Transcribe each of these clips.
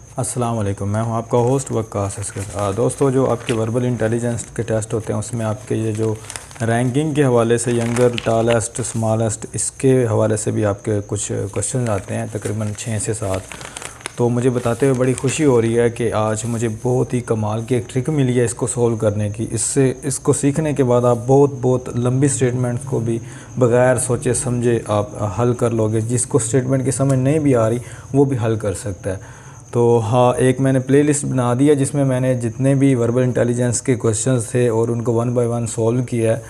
अस्सलाम वालेकुम। मैं हूं आपका होस्ट वक्कास अस्कर। दोस्तों, जो आपके वर्बल इंटेलिजेंस के टेस्ट होते हैं उसमें आपके ये जो रैंकिंग के हवाले से यंगर, टालेस्ट, स्मॉलेस्ट, इसके हवाले से भी आपके कुछ क्वेश्चन आते हैं, तकरीबन 6 से 7। तो मुझे बताते हुए बड़ी खुशी हो रही है कि आज मुझे बहुत ही कमाल की एक ट्रिक मिली है इसको सोल्व करने की। इसको सीखने के बाद आप बहुत लंबी स्टेटमेंट को भी बग़ैर सोचे समझे आप हल कर लोगे। जिसको स्टेटमेंट की समझ नहीं भी आ रही वो भी हल कर सकता है। तो हाँ, एक मैंने प्लेलिस्ट बना दी है जिसमें मैंने जितने भी वर्बल इंटेलिजेंस के क्वेश्चंस थे और उनको 1 बाय 1 सॉल्व किया है।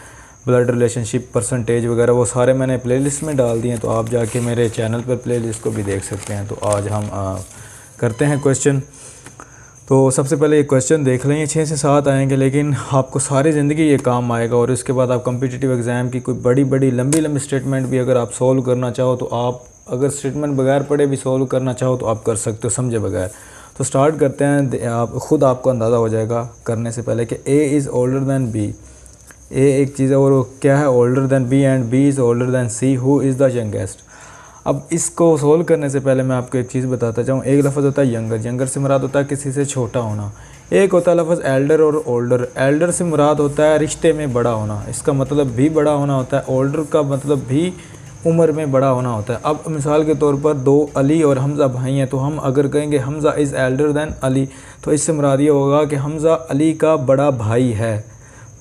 ब्लड रिलेशनशिप, परसेंटेज वगैरह वो सारे मैंने प्लेलिस्ट में डाल दिए हैं, तो आप जाके मेरे चैनल पर प्लेलिस्ट को भी देख सकते हैं। तो आज हम करते हैं क्वेश्चन। तो सबसे पहले ये क्वेश्चन देख लें, 6 से 7 आएंगे, लेकिन आपको सारी ज़िंदगी ये काम आएगा। और इसके बाद आप कम्पिटिटिव एग्ज़ाम की कोई बड़ी लंबी स्टेटमेंट भी अगर आप सॉल्व करना चाहो तो आप, अगर स्टेटमेंट बगैर पढ़े भी सॉल्व करना चाहो तो आप कर सकते हो समझे बगैर। तो स्टार्ट करते हैं। आप ख़ुद आपको अंदाज़ा हो जाएगा करने से पहले कि A is older than B. A एक चीज़ है और वो क्या है, older than B, and B is older than C. Who is the youngest. अब इसको सोल्व करने से पहले मैं आपको एक चीज़ बताता चाहूँ। एक लफ्ज़ होता है यंगर। यंगर से मुराद होता है किसी से छोटा होना। एक होता है लफ्ज़ एल्डर और ओल्डर। एल्डर से मुराद होता है रिश्ते में बड़ा होना, इसका मतलब भी बड़ा होना होता है। ओल्डर का मतलब भी उम्र में बड़ा होना होता है। अब मिसाल के तौर पर 2 अली और हमज़ा भाई हैं, तो हम अगर कहेंगे Hamza is elder than Ali, तो इससे मुराद ये होगा कि हमज़ा अली का बड़ा भाई है,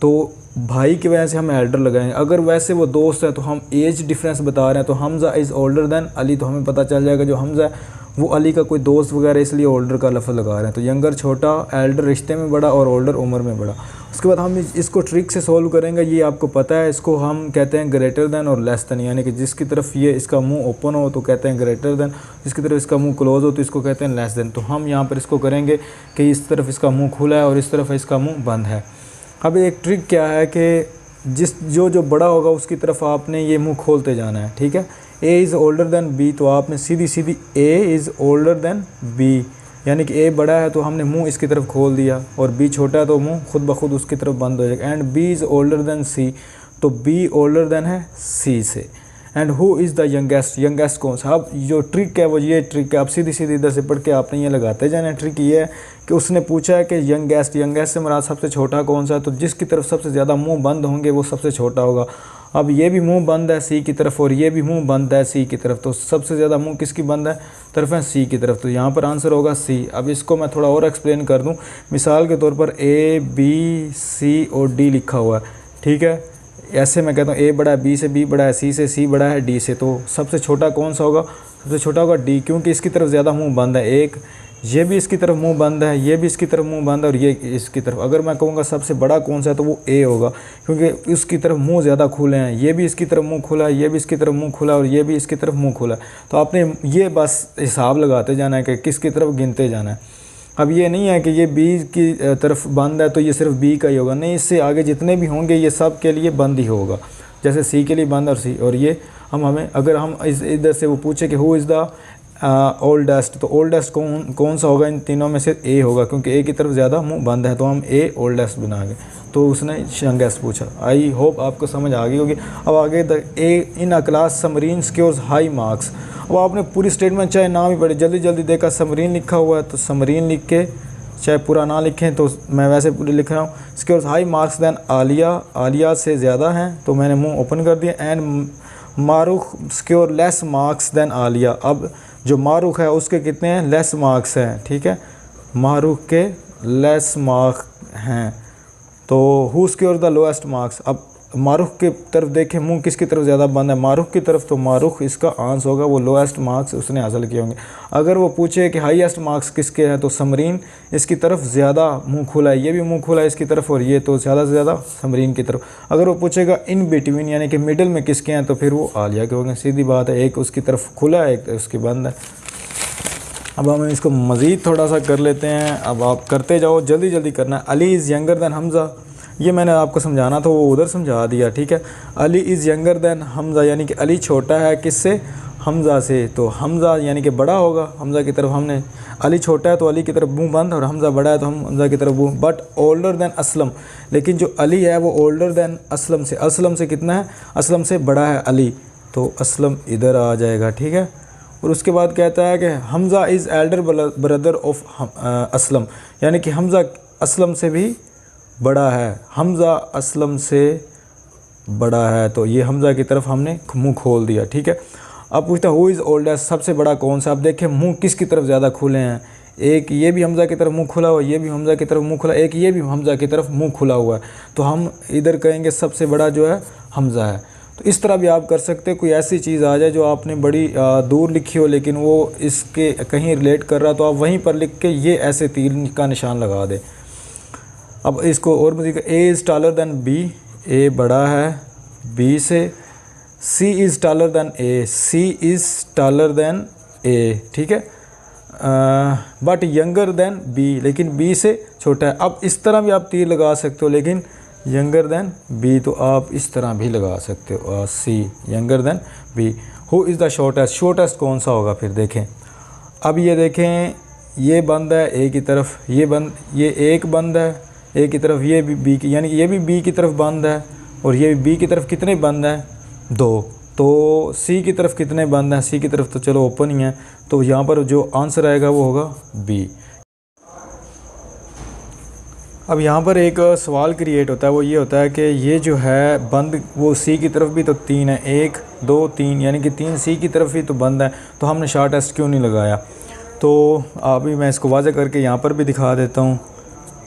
तो भाई की वजह से हम एल्डर लगाएंगे। अगर वैसे वो दोस्त है तो हम एज डिफरेंस बता रहे हैं, तो Hamza is older then Ali, तो हमें पता चल जाएगा जो हमज़ा है वो अली का कोई दोस्त वगैरह, इसलिए ओल्डर का लफ्ज़ लगा रहे हैं। तो यंगर छोटा, एल्डर रिश्ते में बड़ा और ओल्डर उम्र में बड़ा। उसके बाद हम इसको ट्रिक से सोल्व करेंगे। ये आपको पता है, इसको हम कहते हैं ग्रेटर दैन और लेस दैन, यानी कि जिसकी तरफ ये इसका मुंह ओपन हो तो कहते हैं ग्रेटर दैन, जिसकी तरफ इसका मुंह क्लोज हो तो इसको कहते हैं लेस दैन। तो हम यहाँ पर इसको करेंगे कि इस तरफ इसका मुँह खुला है और इस तरफ इसका मुँह बंद है। अब एक ट्रिक क्या है कि जो बड़ा होगा उसकी तरफ आपने ये मुंह खोलते जाना है, ठीक है। A is older than B, तो आपने सीधी A is older than B, यानी कि ए बड़ा है तो हमने मुंह इसकी तरफ खोल दिया, और बी छोटा है तो मुंह खुद ब खुद उसकी तरफ बंद हो जाएगा। And B is older than C, तो बी ओल्डर दैन है सी से। And who is the youngest. Youngest कौन सा। अब जो ट्रिक है वो ये ट्रिक है, आप सीधी इधर से पढ़ के आपने ये लगाते जाना है। ट्रिक ये है कि उसने पूछा है कि यंगेस्ट से मुराद सबसे छोटा कौन सा है, तो जिसकी तरफ सबसे ज़्यादा मुंह बंद होंगे वो सबसे छोटा होगा। अब ये भी मुंह बंद है सी की तरफ और ये भी मुंह बंद है सी की तरफ, तो सबसे ज़्यादा मुंह किसकी बंद है, तरफ है सी की तरफ, तो यहाँ पर आंसर होगा सी। अब इसको मैं थोड़ा और एक्सप्लेन कर दूँ। मिसाल के तौर पर ए बी सी और डी लिखा हुआ है, ठीक है। ऐसे मैं कहता हूँ ए बड़ा है बी से, बी बड़ा है सी से, सी बड़ा है डी से, तो सबसे छोटा कौन सा होगा, सबसे छोटा होगा डी, क्योंकि इसकी तरफ ज़्यादा मुंह बंद है। एक ये भी इसकी तरफ मुंह बंद है, ये भी इसकी तरफ मुंह बंद है और ये इसकी तरफ। अगर मैं कहूँगा सबसे बड़ा कौन सा है तो वो ए होगा, क्योंकि उसकी तरफ मुंह ज़्यादा खुले हैं। ये भी इसकी तरफ मुंह खुला है, ये भी इसकी तरफ मुंह खुला है और ये भी इसकी तरफ मुंह खुला है। तो आपने ये बस हिसाब लगाते जाना है कि किसकी तरफ गिनते जाना है। अब ये नहीं है कि ये बी की तरफ बंद है तो ये सिर्फ बी का ही होगा, नहीं, इससे आगे जितने भी होंगे ये सब के लिए बंद ही होगा। जैसे सी के लिए बंद और सी, और ये हमें अगर हम इधर से वो पूछे कि हु इज़ द ओल्डेस्ट, तो ओल्डेस्ट कौन सा होगा, इन तीनों में से ए होगा, क्योंकि ए की तरफ ज़्यादा मुंह बंद है, तो हम ए ओल्डेस्ट बनाएंगे। तो उसने यंगेस्ट पूछा। आई होप आपको समझ आ गई होगी। अब आगे A in a class Samreen secures high marks. अब आपने पूरी स्टेटमेंट चाहे ना भी पढ़े, जल्दी देखा समरीन लिखा हुआ है तो समरीन लिख के, चाहे पूरा ना लिखें तो मैं वैसे पूरी लिख रहा हूँ। Secures high marks than Alia, Alia से ज़्यादा हैं, तो मैंने मुंह ओपन कर दिया। And Mahrukh secure less marks than Alia. अब जो मारूख है उसके कितने हैं, लेस मार्क्स हैं, ठीक है, मारूख के लेस मार्क्स हैं। तो who secure the lowest marks. अब मारूख की तरफ देखें, मुंह किसकी तरफ ज़्यादा बंद है, मारूख की तरफ, तो मारूख इसका आंसर होगा, वो लोएस्ट मार्क्स उसने हासिल किए होंगे। अगर वो पूछे कि हाईएस्ट मार्क्स किसके हैं, तो समरीन इसकी तरफ ज़्यादा मुंह खुला है, ये भी मुंह खुला है इसकी तरफ और ये, तो ज़्यादा से ज़्यादा समरीन की तरफ। अगर वो पूछेगा इन बिटवीन यानी कि मिडिल में किसके हैं, तो फिर वो आलिया के होंगे। सीधी बात है, एक उसकी तरफ खुला है एक उसकी बंद है। अब हम इसको मज़ीद थोड़ा सा कर लेते हैं। अब आप करते जाओ, जल्दी करना है। Ali is younger than Hamza, ये मैंने आपको समझाना था, वो उधर समझा दिया, ठीक है। Ali is younger than Hamza, यानी कि अली छोटा है किससे, हमज़ा से, तो हमज़ा यानी कि बड़ा होगा। हमज़ा की तरफ हमने, अली छोटा है तो अली की तरफ मुंह बंद, और हमज़ा बड़ा है तो हम हमज़ा की तरफ मुंह। बट ओल्डर दैन असलम, लेकिन जो अली है वो ओल्डर दैन असलम से, असलम से कितना है, असलम से बड़ा है अली, तो असलम इधर आ जाएगा, ठीक है। और उसके बाद कहता है कि Hamza is Elder brother of Aslam, यानी कि हमज़ा असलम से भी बड़ा है, हमज़ा असलम से बड़ा है। तो ये हमज़ा की तरफ हमने मुंह खोल दिया, ठीक है। अब पूछता है हु इज़ ओल्डेस्ट, सबसे बड़ा कौन सा। अब देखें मुंह किसकी तरफ ज़्यादा खुले हैं, एक ये भी हमज़ा की तरफ मुंह खुला हुआ, ये भी हमज़ा की तरफ मुंह खुला, एक ये भी हमज़ा की तरफ मुंह खुला हुआ है। तो हम इधर कहेंगे सबसे बड़ा जो है हमज़ा है। तो इस तरह भी आप कर सकते हैं, कोई ऐसी चीज़ आ जाए जो आपने बड़ी दूर लिखी हो लेकिन वो इसके कहीं रिलेट कर रहा, तो आप वहीं पर लिख के ये ऐसे तीर का निशान लगा दें। अब इसको और मज़ीद, A is taller than B, A बड़ा है बी से। C is taller than A, C is taller than A, ठीक है। बट यंगर दैन बी, लेकिन बी से छोटा है। अब इस तरह भी आप तीर लगा सकते हो, लेकिन यंगर दैन बी तो आप इस तरह भी लगा सकते हो, C younger than B. Who is the shortest, shortest कौन सा होगा फिर देखें। अब ये देखें ये बंद है ए की तरफ, ये बंद, ये एक बंद है ए की तरफ, ये भी बी की, यानी कि ये भी बी की तरफ बंद है और ये बी की तरफ कितने बंद हैं, 2। तो सी की तरफ कितने बंद हैं, सी की तरफ तो चलो ओपन ही है। तो यहाँ पर जो आंसर आएगा वो होगा बी। अब यहाँ पर एक सवाल क्रिएट होता है, वो ये होता है कि ये जो है बंद वो सी की तरफ भी तो 3 है, 1 2 3, यानी कि 3 सी की तरफ ही तो बंद है, तो हमने शॉर्टेस्ट क्यों नहीं लगाया। तो अभी मैं इसको वाज़ह करके यहाँ पर भी दिखा देता हूँ।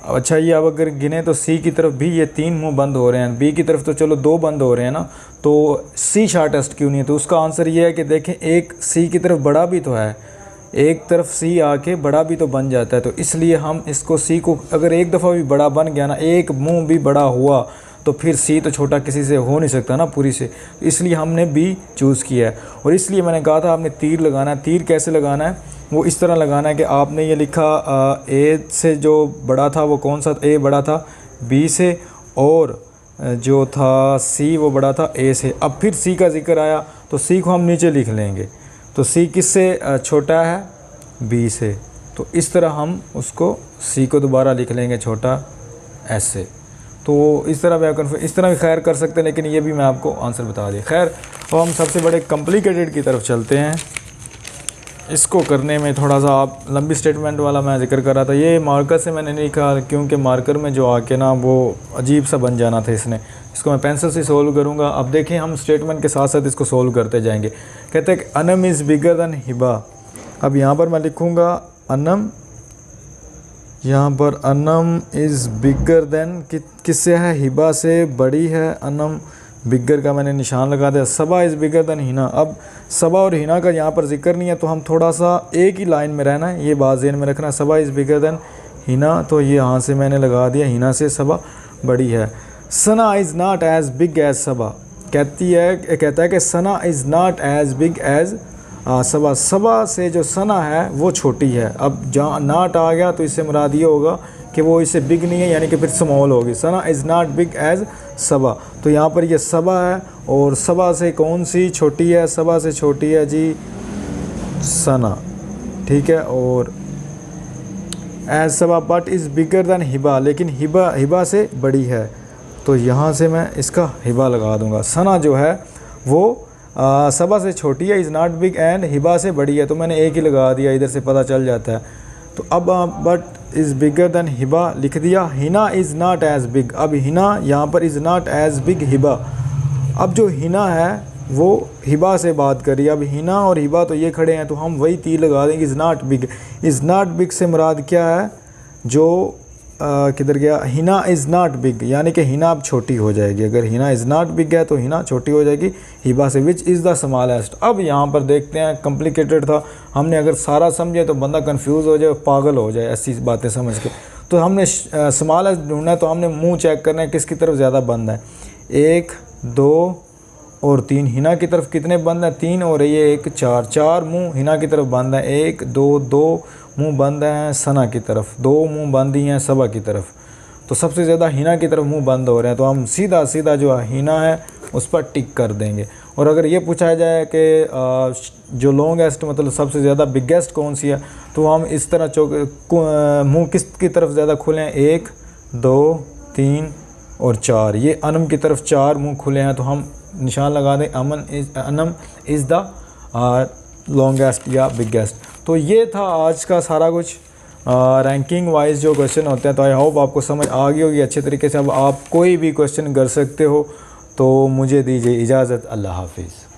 अच्छा ये अब अगर गिने तो सी की तरफ भी ये 3 मुंह बंद हो रहे हैं, बी की तरफ तो चलो 2 बंद हो रहे हैं ना, तो सी शॉर्टेस्ट क्यों नहीं है। तो उसका आंसर ये है कि देखें एक सी की तरफ बड़ा भी तो है, एक तरफ सी आके बड़ा भी तो बन जाता है। तो इसलिए हम इसको सी को अगर एक दफ़ा भी बड़ा बन गया ना, एक मुंह भी बड़ा हुआ, तो फिर सी तो छोटा किसी से हो नहीं सकता ना पूरी से, इसलिए हमने बी चूज़ किया है। और इसलिए मैंने कहा था आपने तीर लगाना है। तीर कैसे लगाना है, वो इस तरह लगाना है कि आपने ये लिखा ए से जो बड़ा था वो कौन सा, ए बड़ा था बी से, और जो था सी वो बड़ा था ए से। अब फिर सी का जिक्र आया तो सी को हम नीचे लिख लेंगे, तो सी किससे छोटा है, बी से। तो इस तरह हम उसको सी को दोबारा लिख लेंगे छोटा एस से। तो इस तरह भी इस तरह भी खैर कर सकते हैं, लेकिन ये भी मैं आपको आंसर बता दिया। खैर तो हम सबसे बड़े कॉम्प्लिकेटेड की तरफ चलते हैं। इसको करने में थोड़ा सा आप लंबी स्टेटमेंट वाला मैं जिक्र कर रहा था, ये मार्कर से मैंने नहीं लिखा क्योंकि मार्कर में जो आके ना वो अजीब सा बन जाना था इसने। इसको मैं पेंसिल से सोल्व करूँगा। अब देखें हम स्टेटमेंट के साथ साथ इसको सोल्व करते जाएंगे। कहते हैं कि Anam is bigger than Hiba. अब यहाँ पर मैं लिखूँगा अनम, यहाँ पर अनम इज़ बिगर दैन किससे है, हिबा से बड़ी है। अनम बिगर का मैंने निशान लगा दिया। सबा इज़ बिगर दैन हिना। अब सबा और हिना का यहाँ पर जिक्र नहीं है, तो हम थोड़ा सा एक ही लाइन में रहना है, ये बात ज़हन में रखना। सबा इज़ बिगर दैन हिना, तो ये यहाँ से मैंने लगा दिया, हिना से सबा बड़ी है। Sana is not as big as Saba. कहता है कि Sana is not as big as Saba. Saba से जो सना है वो छोटी है। अब जहाँ नॉट आ गया तो इससे मुराद ये होगा कि वो इससे बिग नहीं है, यानी कि फिर स्मॉल होगी। सना इज़ नॉट बिग एज़ सबा, तो यहाँ पर ये सबा है और सबा से कौन सी छोटी है, सबा से छोटी है जी सना, ठीक है। और as Saba Butt is bigger than Hiba, लेकिन हिबा से बड़ी है, तो यहाँ से मैं इसका हिबा लगा दूँगा। सना जो है वो सबा से छोटी है, is not big, and Hiba से बड़ी है, तो मैंने एक ही लगा दिया, इधर से पता चल जाता है। तो अब but is bigger than Hiba लिख दिया। Hina is not as big. अब हिना यहाँ पर is not as big Hiba. अब जो हिना है वो हिबा से बात करी। अब हिना और हिबा तो ये खड़े हैं, तो हम वही तीर लगा देंगे, is not big. Is not big से मुराद क्या है, जो किधर गया, हिना इज़ नॉट बिग, यानी कि हिना अब छोटी हो जाएगी। अगर हिना इज़ नॉट बिग है तो हिना छोटी हो जाएगी हिबा से। Which is the smallest. अब यहाँ पर देखते हैं, कॉम्प्लिकेटेड था, हमने अगर सारा समझे तो बंदा कंफ्यूज हो जाए, पागल हो जाए ऐसी बातें समझ के। तो हमने स्मॉलेस्ट ढूंढना है, तो हमने मुंह चेक करना है किसकी तरफ ज़्यादा बंद है। 1 2 और 3। हिना की तरफ कितने बंद हैं, 3, और ये 1 4, 4 मुँह हिना की तरफ बंद है। 1 2 2 मुंह बंद हैं सना की तरफ, 2 मुंह बंद ही हैं सबा की तरफ। तो सबसे ज़्यादा हिना की तरफ मुंह बंद हो रहे हैं, तो हम सीधा सीधा जो हिना है उस पर टिक कर देंगे। और अगर ये पूछा जाए कि जो लॉन्गेस्ट मतलब सबसे ज़्यादा बिगेस्ट कौन सी है, तो हम इस तरह मुंह किसकी तरफ ज़्यादा खुले हैं, 1 2 3 और 4। ये अनम की तरफ 4 मुंह खुले हैं, तो हम निशान लगा दें अनम इज़ द लॉन्गेस्ट या बिगेस्ट। तो ये था आज का सारा कुछ रैंकिंग वाइज जो क्वेश्चन होते हैं। तो आई होप आपको समझ आ गई होगी अच्छे तरीके से। अब आप कोई भी क्वेश्चन कर सकते हो। तो मुझे दीजिए इजाज़त, अल्लाह हाफिज़।